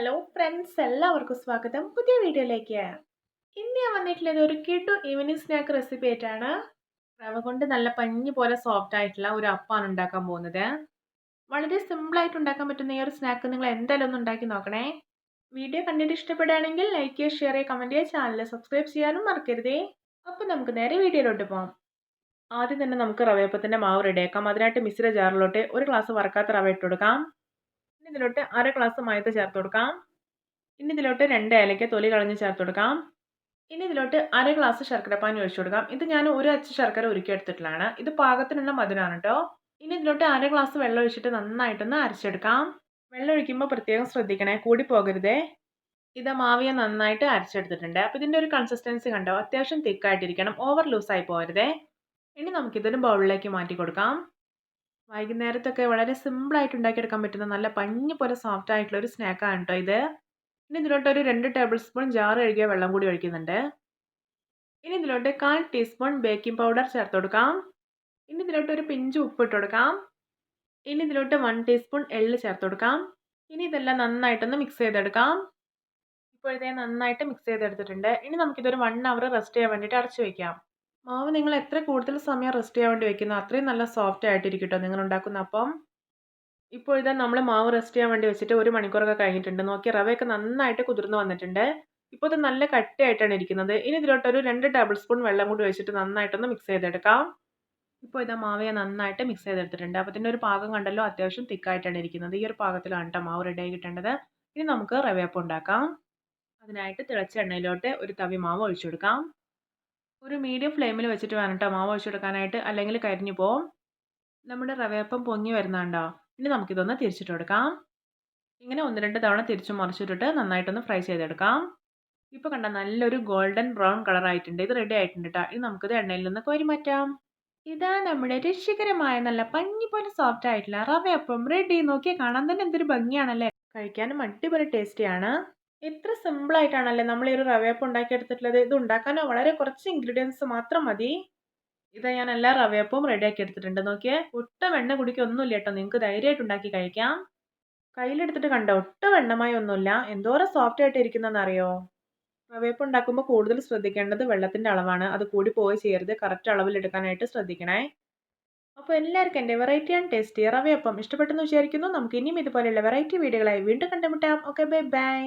Hello friends, എല്ലാവർക്കും സ്വാഗതം പുതിയ വീഡിയോയിലേക്ക്. ഇന്ന് ഞാൻ വന്നിട്ടുള്ളത് ഒരു കിടു ഈവനിങ് സ്നാക്ക് റെസിപ്പി ആയിട്ടാണ്. റവ കൊണ്ട് നല്ല പഞ്ഞി പോലെ സോഫ്റ്റ് ആയിട്ടുള്ള ഒരു അപ്പമാണ് ഉണ്ടാക്കാൻ പോകുന്നത്. വളരെ സിമ്പിൾ ആയിട്ട് ഉണ്ടാക്കാൻ പറ്റുന്ന ഈ ഒരു സ്നാക്ക് നിങ്ങൾ എന്തായാലും ഒന്ന് ഉണ്ടാക്കി നോക്കണേ. വീഡിയോ കണ്ടിട്ട് ഇഷ്ടപ്പെടുകയാണെങ്കിൽ ലൈക്ക് ചെയ്യുക, ഷെയർ ചെയ്യുക, കമൻറ്റ് ചെയ്യുക, ചാനൽ സബ്സ്ക്രൈബ് ചെയ്യാനും മറക്കരുതേ. അപ്പോൾ നമുക്ക് നേരെ വീഡിയോയിലോട്ട് പോകാം. ആദ്യം തന്നെ നമുക്ക് റവയപ്പത്തിൻ്റെ മാവ് റെഡിയാക്കാം. അതിനായിട്ട് മിക്സിയുടെ ജാറിലോട്ട് ഒരു ഗ്ലാസ് വറക്കാത്ത റവ ഇട്ട് കൊടുക്കാം. ഇനി ഇതിലോട്ട് അര ഗ്ലാസ് മൈദ ചേർത്ത് കൊടുക്കാം. ഇനി ഇതിലോട്ട് 2 ഏലക്ക തൊലി കളഞ്ഞ് ചേർത്ത് കൊടുക്കാം. ഇനി ഇതിലോട്ട് അര ഗ്ലാസ് ശർക്കരപ്പാനി ഒഴിച്ചു കൊടുക്കാം. ഇത് ഞാൻ ഒരു അച്ച് ശർക്കര ഉരുക്കിയെടുത്തിട്ടുള്ളതാണ്. ഇത് പാകത്തിനുള്ള മധുരമാണ് കേട്ടോ. ഇനി ഇതിലോട്ട് അര ഗ്ലാസ് വെള്ളം ഒഴിച്ചിട്ട് നന്നായിട്ടൊന്ന് അരച്ചെടുക്കാം. വെള്ളം ഒഴിക്കുമ്പോൾ പ്രത്യേകം ശ്രദ്ധിക്കണേ, കൂടി പോകരുതേ. ഇത് മാവിയെ നന്നായിട്ട് അരച്ചെടുത്തിട്ടുണ്ട്. അപ്പോൾ ഇതിൻ്റെ ഒരു കൺസിസ്റ്റൻസി കണ്ടോ, അത്യാവശ്യം തിക്കായിട്ടിരിക്കണം, ഓവർ ലൂസായി പോകരുതേ. ഇനി നമുക്കിതൊരു ബൗളിലേക്ക് മാറ്റി കൊടുക്കാം. വൈകുന്നേരത്തൊക്കെ വളരെ സിമ്പിളായിട്ട് ഉണ്ടാക്കിയെടുക്കാൻ പറ്റുന്ന നല്ല പഞ്ഞി പോലെ സോഫ്റ്റ് ആയിട്ടുള്ള ഒരു സ്നാക്കാണ് കേട്ടോ ഇത്. ഇനി ഇതിലോട്ട് ഒരു 2 ടേബിൾ സ്പൂൺ ജാർ കഴുകിയ വെള്ളം കൂടി ഒഴിക്കുന്നുണ്ട്. ഇനി ഇതിലോട്ട് 1/4 ടീസ്പൂൺ ബേക്കിംഗ് പൗഡർ ചേർത്ത് കൊടുക്കാം. ഇനി ഇതിലോട്ട് ഒരു പിഞ്ച് ഉപ്പ് ഇട്ട് കൊടുക്കാം. ഇനി ഇതിലോട്ട് 1 ടീസ്പൂൺ എള്ള് ചേർത്ത് കൊടുക്കാം. ഇനി ഇതെല്ലാം നന്നായിട്ടൊന്ന് മിക്സ് ചെയ്തെടുക്കാം. ഇപ്പോഴത്തെ നന്നായിട്ട് മിക്സ് ചെയ്തെടുത്തിട്ടുണ്ട്. ഇനി നമുക്കിതൊരു 1 അവർ റെസ്റ്റ് ചെയ്യാൻ വേണ്ടിയിട്ട് അടച്ചു വയ്ക്കാം. മാവ് നിങ്ങൾ എത്ര കൂടുതൽ സമയം റെസ്റ്റ് ചെയ്യാൻ വേണ്ടി വെക്കുന്നോ അത്രയും നല്ല സോഫ്റ്റ് ആയിട്ടിരിക്കും കേട്ടോ നിങ്ങൾ ഉണ്ടാക്കുന്ന അപ്പം. ഇപ്പോൾ ഇതാ നമ്മൾ മാവ് റെസ്റ്റ് ചെയ്യാൻ വേണ്ടി വെച്ചിട്ട് 1 മണിക്കൂറൊക്കെ കഴിഞ്ഞിട്ടുണ്ട്. നോക്കി റവയൊക്കെ നന്നായിട്ട് കുതിർന്ന് വന്നിട്ടുണ്ട്. ഇപ്പോൾ ഇത് നല്ല കട്ടിയായിട്ടാണ് ഇരിക്കുന്നത്. ഇനി ഇതിലോട്ട് ഒരു 2 ടേബിൾ സ്പൂൺ വെള്ളം കൂടി ഒഴിച്ചിട്ട് നന്നായിട്ടൊന്ന് മിക്സ് ചെയ്തെടുക്കാം. ഇപ്പോൾ ഇതാ മാവയെ നന്നായിട്ട് മിക്സ് ചെയ്തെടുത്തിട്ടുണ്ട്. അപ്പോൾ ഇതിൻ്റെ ഒരു പാകം കണ്ടല്ലോ, അത്യാവശ്യം തിക്കായിട്ടാണ് ഇരിക്കുന്നത്. ഈ ഒരു പാകത്തിലാണ് കേട്ടോ മാവ് റെഡി ആയി കിട്ടേണ്ടത്. ഇനി നമുക്ക് റവയപ്പം ഉണ്ടാക്കാം. അതിനായിട്ട് തിളച്ച എണ്ണയിലോട്ട് ഒരു തവി മാവ് ഒഴിച്ചു കൊടുക്കാം. ഒരു മീഡിയം ഫ്ലെയിമിൽ വെച്ചിട്ട് വേണം കേട്ടോ മാവ് ഒഴിച്ചു കൊടുക്കാനായിട്ട്, അല്ലെങ്കിൽ കരിഞ്ഞു പോവും. നമ്മുടെ റവയപ്പം പൊങ്ങി വരുന്നുണ്ടോ. ഇനി നമുക്കിതൊന്ന് തിരിച്ചിട്ട് കൊടുക്കാം. ഇങ്ങനെ 1-2 തവണ തിരിച്ചു മറിച്ചിട്ടിട്ട് നന്നായിട്ടൊന്ന് ഫ്രൈ ചെയ്തെടുക്കാം. ഇപ്പോൾ കണ്ട നല്ലൊരു ഗോൾഡൻ ബ്രൗൺ കളർ ആയിട്ടുണ്ട്. ഇത് റെഡി ആയിട്ടുണ്ട് കേട്ടോ. ഇനി നമുക്കിത് എണ്ണയിൽ നിന്ന് കോരി മാറ്റാം. ഇതാ നമ്മുടെ രുചികരമായ നല്ല പഞ്ഞി പോലെ സോഫ്റ്റ് ആയിട്ടുള്ള റവയപ്പം റെഡി. നോക്കിയാൽ കാണാൻ തന്നെ എന്തൊരു ഭംഗിയാണല്ലേ. കഴിക്കാനും അടിപൊളി ടേസ്റ്റിയാണ്. എത്ര സിമ്പിൾ ആയിട്ടാണല്ലേ നമ്മൾ ഈ ഒരു റവയപ്പം ഉണ്ടാക്കിയെടുത്തിട്ടുള്ളത്. ഇത് ഉണ്ടാക്കാൻ വളരെ കുറച്ച് ഇൻഗ്രീഡിയൻസ് മാത്രം മതി. ഇത് ഞാൻ എല്ലാ റവയപ്പവും റെഡിയാക്കി എടുത്തിട്ടുണ്ട്. നോക്കിയേ, ഒട്ടും എണ്ണ കുടിക്കൊന്നുമില്ല കേട്ടോ. നിങ്ങൾക്ക് ധൈര്യമായിട്ട് ഉണ്ടാക്കി കഴിക്കാം. കയ്യിലെടുത്തിട്ട് കണ്ടോ, ഒട്ടും എണ്ണമായി ഒന്നുമില്ല. എന്തോരം സോഫ്റ്റ് ആയിട്ട് ഇരിക്കുന്നതെന്ന് അറിയോ. റവയപ്പം ഉണ്ടാക്കുമ്പോൾ കൂടുതൽ ശ്രദ്ധിക്കേണ്ടത് വെള്ളത്തിൻ്റെ അളവാണ്. അത് കൂടി പോയി ചെയ്യരുത്. കറക്റ്റ് അളവിൽ എടുക്കാനായിട്ട് ശ്രദ്ധിക്കണേ. അപ്പോൾ എല്ലാവർക്കും എൻ്റെ വെറൈറ്റി ആൻഡ് ടേസ്റ്റി റവയപ്പം ഇഷ്ടപ്പെട്ടെന്ന് വിചാരിക്കുന്നു. നമുക്ക് ഇനിയും ഇതുപോലെയുള്ള വെറൈറ്റി വീഡിയോകളായി വീണ്ടും കണ്ടുമുട്ടാം. Okay, bye bye.